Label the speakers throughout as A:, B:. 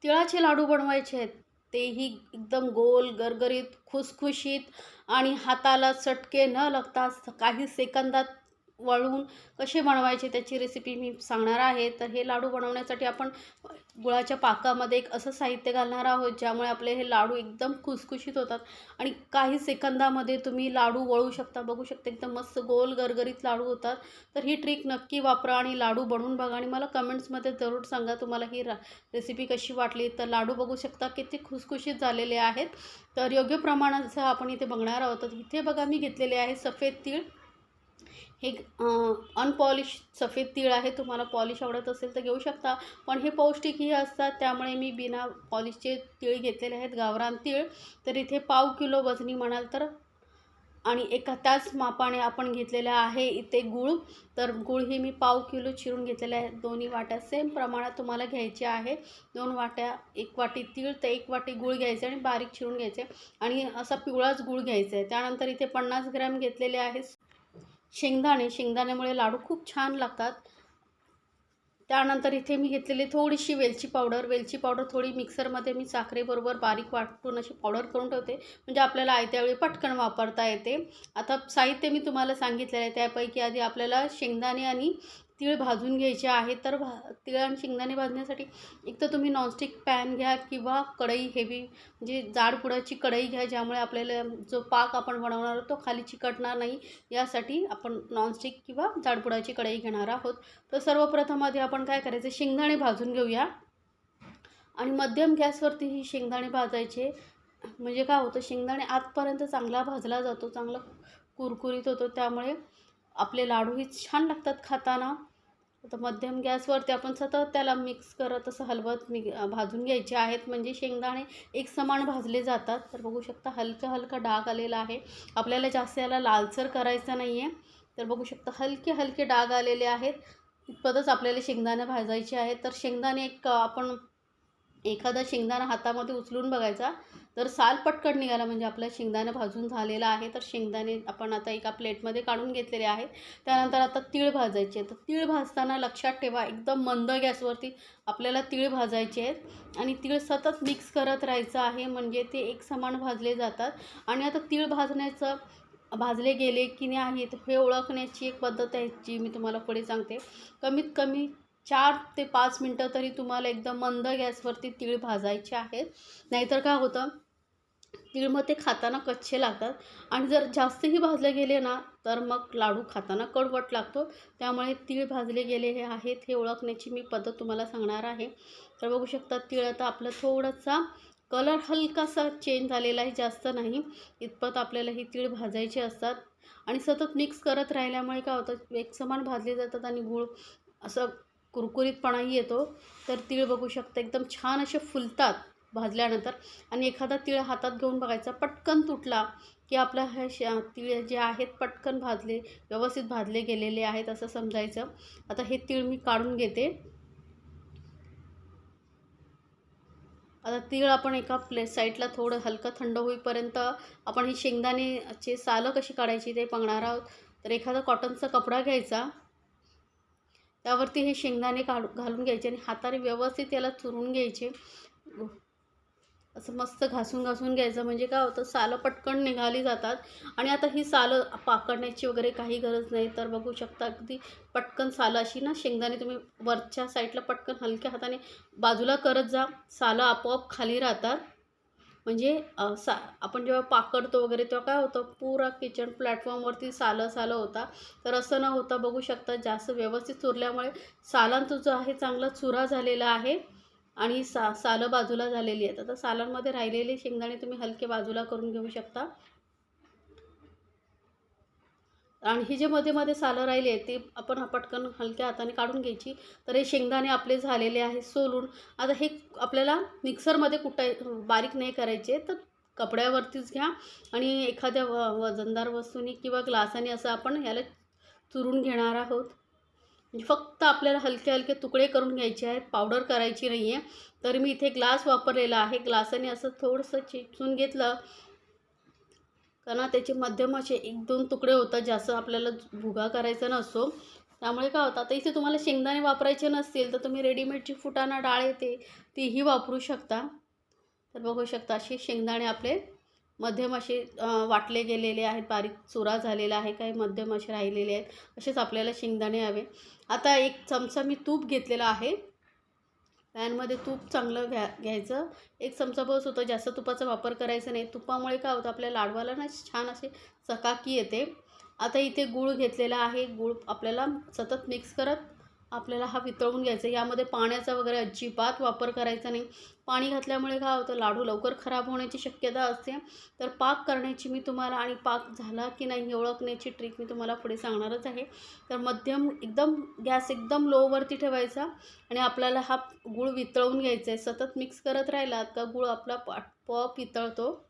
A: तिळाचे लाडू बनवायचे आहेत, तेही एकदम गोल, गरगरीत, खुसखुशीत आणि हाताला चटके न लागता काही सेकंदात वळून कसे बनवायचे त्याची रेसिपी मी सांगणार आहे. तर हे लाडू बनवण्यासाठी आपण गुळाच्या पाकामध्ये एक असं साहित्य घालणार आहोत, ज्यामुळे आपले हे लाडू एकदम खुसखुशीत होतात आणि काही सेकंदामध्ये तुम्ही लाडू वळू शकता. बघू शकता एकदम मस्त गोल गरगरीत लाडू होतात. तर ही ट्रिक नक्की वापरा आणि लाडू बनवून बघा आणि मला कमेंट्समध्ये जरूर सांगा तुम्हाला ही रेसिपी कशी वाटली. तर लाडू बघू शकता किती खुसखुशीत झालेले आहेत. तर योग्य प्रमाणाचं आपण इथे बघणार आहोत. तर इथे बघा मी घेतलेले आहे सफेद तीळ. हे अनपॉलिश सफेद तीळ आहे. तुम्हाला पॉलिश आवडत असेल तर घेऊ शकता, पण हे पौष्टिकही असतात, त्यामुळे मी बिना पॉलिशचे तीळ घेतलेले आहेत, गावरान तीळ. तर इथे पाव किलो वजनी म्हणाल तर, आणि एका त्याच मापाने आपण घेतलेलं आहे इथे गूळ. तर गूळ ही मी पाव किलो चिरून घेतलेले आहे. दोन्ही वाट्या सेम प्रमाणात तुम्हाला घ्यायचे आहे. 2 वाट्या, 1 वाटी तीळ तर 1 वाटी गूळ घ्यायचे आणि बारीक चिरून घ्यायचे आणि असा पिवळाच गूळ घ्यायचा आहे. त्यानंतर इथे 50 ग्रॅम घेतलेले आहे शेंगदाणे. शेंगदाण्यामुळे लाडू खूप छान लागतात. त्यानंतर इथे मी घेतलेली थोडीशी वेलची पावडर. वेलची पावडर थोडी मिक्सरमध्ये मी साखरेबरोबर बारीक वाटून अशी पावडर करून ठेवते, म्हणजे आपल्याला आयत्या वेळी पटकन वापरता येते. आता साहित्य मी तुम्हाला सांगितलेलं आहे, त्यापैकी आधी आपल्याला शेंगदाणे आणि तीळ भाजून घ्यायचे आहे. तर तीळ आणि शेंगदाणे भाजण्यासाठी एक तर तुम्ही नॉनस्टिक पॅन घ्या किंवा कढई हेवी, म्हणजे जाड बुडाची कढई घ्या, ज्यामुळे आपल्याला जो पाक आपण बनवणार तो खाली चिकटणार नाही. यासाठी आपण नॉनस्टिक किंवा जाड बुडाची कढई घेणार आहोत. तर सर्वप्रथम आधी आपण काय करायचं, शेंगदाणे भाजून घेऊया आणि मध्यम गॅसवरती ही शेंगदाणे भाजायचे. म्हणजे काय होतं, शेंगदाणे आतपर्यंत चांगला भाजला जातो, चांगला कुरकुरीत होतो, त्यामुळे आपले लाडूही छान लागतात खाताना. आता मध्यम गॅसवरती आपण सतत त्याला मिक्स करत असं हलवत भाजून घ्यायचे आहेत, म्हणजे शेंगदाणे एक समान भाजले जातात. तर बघू शकता हलका हलका डाग आलेला आहे. आपल्याला जास्त याला लालसर करायचं नाही आहे. तर बघू शकता हलके हलके डाग आलेले आहेत. इतपतच आपल्याला शेंगदाणे भाजायचे आहेत. तर शेंगदाणे आपण एखादा शेंगदाणा हातामध्ये उचलून बघायचा, तर साल पटकन निघाला म्हणजे आपला शेंगदाणा भाजून झालेला आहे. तर शेंगदाणे आपण आता एका प्लेटमध्ये काढून घेतलेले आहेत. त्यानंतर आता तीळ भाजायचे. तर तीळ भाजताना लक्षात ठेवा, एकदम मंद गॅसवरती आपल्याला तीळ भाजायचे आहेत आणि तीळ सतत मिक्स करत राहायचं आहे, म्हणजे ते एक समान भाजले जातात. आणि आता तीळ भाजले गेले की नाही हे ओळखण्याची एक पद्धत आहे, जी मी तुम्हाला पुढे सांगते. कमीत कमी 4 ते 5 मिनटं तरी तुम्हाला एकदम मंद गॅसवरती तीळ भाजायचे आहेत. नाहीतर काय होतं, तीळ मग ते खाताना कच्चे लागतात आणि जर जास्तही भाजले गेले ना, तर मग लाडू खाताना कडवट लागतो. त्यामुळे तीळ भाजले गेले हे आहेत हे ओळखण्याची मी पद्धत तुम्हाला सांगणार आहे. तर बघू शकता तीळ आता आपलं थोडासा कलर हलकासा चेंज झालेला आहे, जास्त नाही. इतपत आपल्याला ही तीळ भाजायचे असतात आणि सतत मिक्स करत राहिल्यामुळे काय होतं, एकसमान भाजले जातात आणि गूळ असं कुरकुरीतपणाही येतो. तर तीळ बघू शकता एकदम छान असे फुलतात भाजल्यानंतर. आणि एखादा तीळ हातात घेऊन बघायचा, पटकन तुटला की आपला हे तीळ जे आहेत पटकन व्यवस्थित भाजले गेलेले आहेत असं समजायचं. आता हे तीळ मी काढून घेते. आता तीळ आपण एका साईडला थोडं हलकं थंड होईपर्यंत आपण ही शेंगदाण्याची सालं कशी काढायची ते बघणार आहोत. तर एखादा कॉटनचा कपडा घ्यायचा, त्यावरती हे शेंगदाणे घालून घ्यायचे आणि हाताने व्यवस्थित याला चुरून घ्यायचे. असं मस्त घासून घासून घ्यायचं, म्हणजे काय होतं, सालं पटकन निघाली जातात. आणि आता ही सालं पाकडण्याची वगैरे काही गरज नाही. तर बघू शकता अगदी पटकन सालं अशी ना, शेंगदाणे तुम्ही वरच्या साईडला पटकन हलक्या हाताने बाजूला करत जा, सालं आपोआप खाली राहतात. म्हणजे आपण जेव्हा पाकडतो वगैरे तेव्हा काय होतं, पुरा किचन प्लॅटफॉर्मवरती सालं सालं होता. तर असं न होता बघू शकता जास्त व्यवस्थित चुरल्यामुळे सालांचा जो आहे चांगला चुरा झालेला आहे आणि सालं बाजूला झालेली आहेत. आता सालांमध्ये राहिलेले शेंगदाणे तुम्ही हलके बाजूला करून घेऊ शकता. आणि हे जे मध्ये मध्ये सालं राहिले आहेत ते आपण पटकन हलक्या हाताने काढून घ्यायची. तर हे शेंगदाणे आपले झालेले आहे सोलून. आता हे आपल्याला मिक्सरमध्ये बारीक नाही करायचे, तर कपड्यावरतीच घ्या आणि एखाद्या वजनदार वस्तूने किंवा ग्लासाने असं आपण ह्याला चुरून घेणार आहोत. म्हणजे फक्त आपल्याला हलके हलके तुकडे करून घ्यायचे आहेत, पावडर करायची नाही आहे. तर मी इथे ग्लास वापरलेला आहे. ग्लासाने असं थोडंसं चिपसून घेतलं का ना, त्याचे मध्यम असे 1-2 तुकडे होतात, जास्त आपल्याला भुगा करायचा नसतो. त्यामुळे काय होतं, आता इथे तुम्हाला शेंगदाणे वापरायचे नसतील तर तुम्ही रेडीमेडची फुटाणा डाळ येते तीही वापरू शकता. तर बघू शकता असे शेंगदाणे आपले मध्यम असे वाटले गेलेले आहेत, बारीक चुरा झालेला आहे, काही मध्यम असे राहिलेले आहेत. असेच आपल्याला शेंगदाणे हवे. आता 1 चमचा मी तूप घेतलेला आहे. पॅनमध्ये तूप चांगलं घ्यायचं. 1 चमचा बस होतं, जास्त तुपाचा वापर करायचा नाही. तुपामुळे काय होतं, आपल्या लाडवाला ना छान असे चकाकी येते. आता इथे गूळ घेतलेला आहे. गूळ आपल्याला सतत मिक्स करत आपल्याला हा वितळवून घ्यायचा. यामध्ये पाण्याचा वगैरे अजिबात वापर करायचा नाही. पाणी घातल्यामुळे काय होतं, लाडू लवकर खराब होण्याची शक्यता असते. तर पाक करण्याची मी तुम्हाला आणि पाक झाला की नाही हे ओळखण्याची ट्रिक मी तुम्हाला पुढे सांगणारच आहे. तर मध्यम एकदम गॅस एकदम लोवरती ठेवायचा आणि आपल्याला हा गूळ वितळवून घ्यायचा आहे. सतत मिक्स करत राहिलात का गूळ आपला आपोआप वितळतो.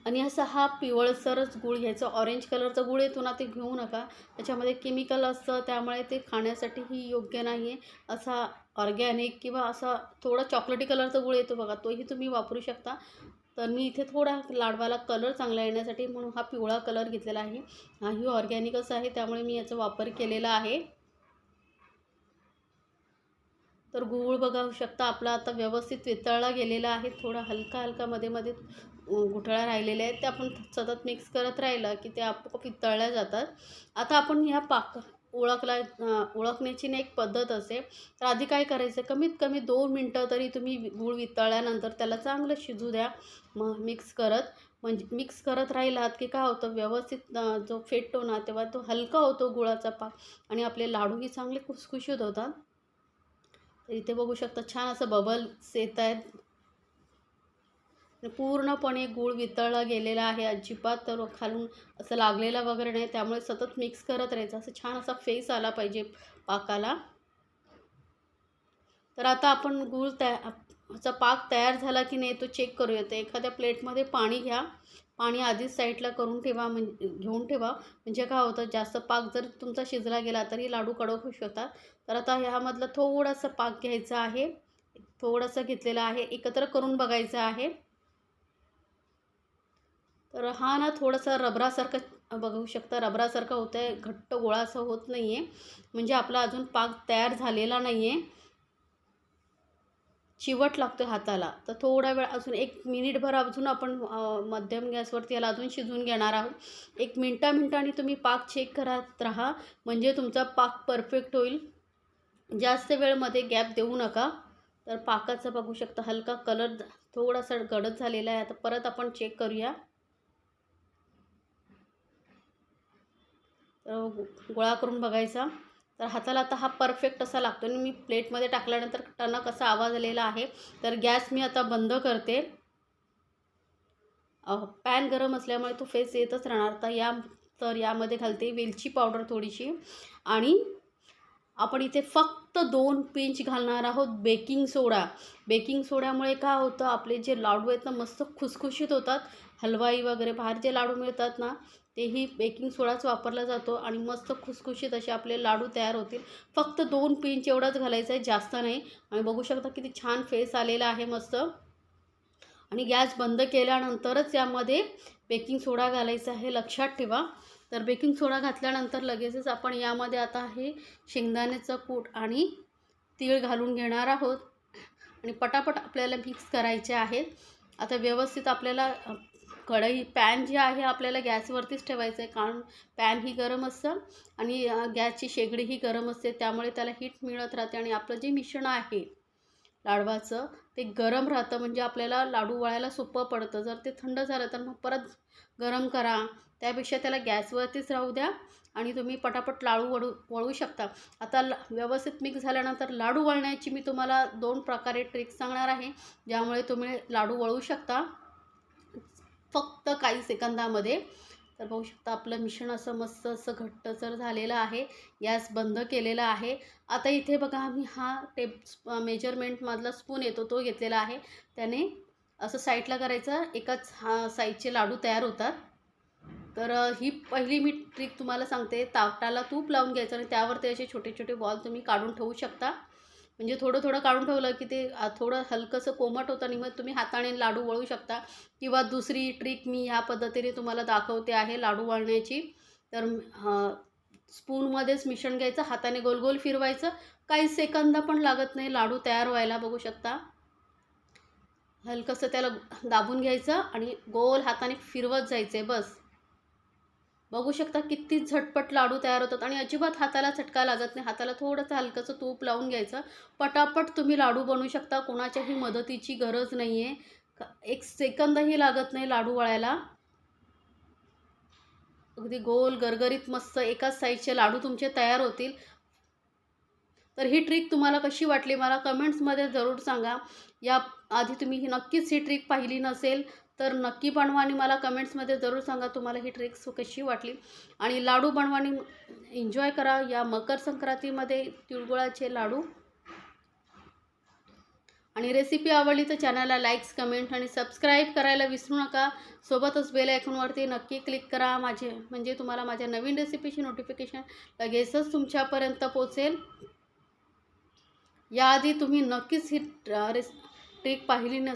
A: आणि असा हा पिवळसरच गूळ घ्यायचा. ऑरेंज कलरचा गूळ येतो ना, ते घेऊ नका. त्याच्यामध्ये केमिकल असतं, त्यामुळे ते खाण्यासाठीही योग्य नाही आहे. असा ऑर्गॅनिक किंवा असा थोडा चॉकलेटी कलरचा गूळ येतो बघा, तोही तुम्ही वापरू शकता. तर मी इथे थोडा लाडवाला कलर चांगला येण्यासाठी म्हणून हा पिवळा कलर घेतलेला आहे. हाही ऑर्गॅनिकच आहे, त्यामुळे मी याचा वापर केलेला आहे. तर गूळ बघू शकता आपला आता व्यवस्थित वितळला गेलेला आहे. थोडा हलका मध्ये गुठळ्या राहिलेल्या आहेत, त्या आपण सतत मिक्स करत राहिलं की ते आपोआप वितळल्या जातात. आता आपण ह्या ओळखण्याची ना एक पद्धत असते. तर आधी काय करायचं, कमीत कमी 2 मिनटं तरी तुम्ही गूळ वितळल्यानंतर त्याला चांगलं शिजू द्या. मग मिक्स करत म्हणजे मिक्स करत राहिलात की काय होतं, व्यवस्थित जो फेटतो ना तेव्हा तो हलका होतो गुळाचा पाक आणि आपले लाडूही चांगले खुसखुशीत होतात. तर इथे बघू शकता छान असं बबल्स येत आहेत. पूर्णपणे गूळ वितळला गेलेला आहे. अजिबात तर खालून असं लागलेलं वगैरे नाही. त्यामुळे सतत मिक्स करत राहायचं. असं छान असा फेस आला पाहिजे पाकाला. तर आता आपण चा पाक तयार झाला की नाही तो चेक करूया. तर एखाद्या प्लेटमध्ये पाणी घ्या. पाणी आधीच साईडला करून ठेवा, घेऊन ठेवा. म्हणजे काय होतं, जास्त पाक जर तुमचा शिजला गेला तरी लाडू कडक होऊ शकतात. तर आता ह्यामधलं थोडासा पाक घ्यायचा आहे. थोडासा घेतलेला आहे. एकत्र करून बघायचं आहे. तर हा ना थोडासा रबरासारखं बघू शकता, रबरासारखं होतं आहे. घट्ट गोळासा होत नाही आहे. म्हणजे आपला अजून पाक तयार झालेला नाही आहे. चिवट लागतो हाताला. तर थोडा वेळ अजून 1 मिनिटभर अजून आपण मध्यम गॅसवरती याला अजून शिजवून घेणार आहोत. 1 मिनिटांनी तुम्ही पाक चेक करत राहा, म्हणजे तुमचा पाक परफेक्ट होईल. जास्त वेळमध्ये गॅप देऊ नका. तर पाकाचा बघू शकता हलका कलर थोडासा गडद झालेला आहे. आता परत आपण चेक करूया. गोळा करून बघायचा. तर हाताला आता हा परफेक्ट असा लागतो आणि मी प्लेटमध्ये टाकल्यानंतर टणक असा आवाज आलेला आहे. तर गॅस मी आता बंद करते. पॅन गरम असल्यामुळे तो फेस येतच राहणार. तर यामध्ये घालते वेलची पावडर थोडीशी आणि आपण इथे फक्त 2 पिंच घालणार आहोत बेकिंग सोडा. बेकिंग सोड्यामुळे काय होतं, आपले जे लाडू आहेत ना मस्त खुसखुशीत होतात. हलवाई वगैरे बाहेर जे लाडू मिळतात ना, तेही बेकिंग सोडाच वापरला जातो आणि मस्त खुसखुशीत असे आपले लाडू तयार होतील. फक्त 2 पिंच एवढाच घालायचा आहे, जास्त नाही. आणि बघू शकता किती छान फेस आलेला आहे मस्त. आणि गॅस बंद केल्यानंतरच यामध्ये बेकिंग सोडा घालायचा आहे, लक्षात ठेवा. तर बेकिंग सोडा घातल्यानंतर लगेचच आपण यामध्ये आता हे शेंगदाण्याचं कूट आणि तीळ घालून घेणार आहोत आणि पटापट आपल्याला मिक्स करायचे आहेत. आता व्यवस्थित आपल्याला पॅन जे आहे आपल्याला गॅसवरतीच ठेवायचं आहे, कारण पॅन ही गरम असतं आणि गॅसची शेगडीही गरम असते. त्यामुळे त्याला हीट मिळत राहते आणि आपलं जे मिश्रण आहे लाडवाचं ते गरम राहतं, म्हणजे आपल्याला लाडू वळायला सोपं पडतं. जर ते थंड झालं तर मग परत गरम करा. त्यापेक्षा त्याला गॅसवरतीच राहू द्या आणि तुम्ही पटापट लाडू वळू शकता. आता व्यवस्थित मिक्स झाल्यानंतर लाडू वळण्याची मी तुम्हाला 2 प्रकारे ट्रिक सांगणार आहे, ज्यामुळे तुम्ही लाडू वळू शकता फक्त काही सेकंदामध्ये. तर बघू शकता आपलं मिश्रण असं मस्त असं घट्टसर झालेलं आहे. गॅस बंद केलेला आहे. आता इथे बघा मी हा मेजरमेंटमधला स्पून येतो तो घेतलेला आहे. त्याने असं साईडला करायचं, एकाच साईजचे लाडू तयार होतात. तर ही पहिली मी ट्रिक तुम्हाला सांगते. ताटाला तूप लावून घ्यायचं आणि त्यावर ते असे छोटे छोटे बॉल तुम्ही काढून ठेवू शकता. म्हणजे थोडं थोडं काढून ठेवलं की ते थोडं हलकंसं कोमट होतं आणि मग तुम्ही हाताने लाडू वळू शकता. किंवा दुसरी ट्रिक मी ह्या पद्धतीने तुम्हाला दाखवते आहे लाडू वळण्याची. तर स्पूनमध्येच मिश्रण घ्यायचं, हाताने गोल गोल फिरवायचं, काही सेकंद पण लागत नाही लाडू तयार व्हायला. बघू शकता, हलकंसं त्याला दाबून घ्यायचं आणि गोल हाताने फिरवत जायचे बस. बघू शकता किती झटपट लाडू तयार होतात आणि अजिबात हाताला चटका लागत नाही. हाताला थोडंसं हलकंसं तूप लावून घ्यायचं, पटापट तुम्ही लाडू बनवू शकता. कोणाच्याही मदतीची गरज नाही आहे, एक सेकंदही लागत नाही लाडू वळायला. अगदी गोल गरगरीत मस्त एकाच साईजचे लाडू तुमचे तयार होतील. तर ही ट्रिक तुम्हाला कशी वाटली मला कमेंट्समध्ये जरूर सांगा. या आधी तुम्ही ही नक्कीच ही ट्रिक पाहिली नसेल तर नक्की बनवा आणि मला कमेंट्समध्ये जरूर सांगा तुम्हाला ही ट्रिक कशी वाटली. आणि लाडू बनवा आणि एन्जॉय करा या मकर संक्रांतीमध्ये तिळगुळाचे लाडू. आणि रेसिपी आवडली तर चॅनलला लाईक्स, कमेंट आणि सबस्क्राईब करायला विसरू नका. सोबतच बेल आयकॉनवरती नक्की क्लिक करा म्हणजे तुम्हाला माझ्या नवीन रेसिपीची नोटिफिकेशन लगेचच तुमच्यापर्यंत पोहोचेल. याआधी तुम्ही नक्कीच ही ट्रिक पाहिली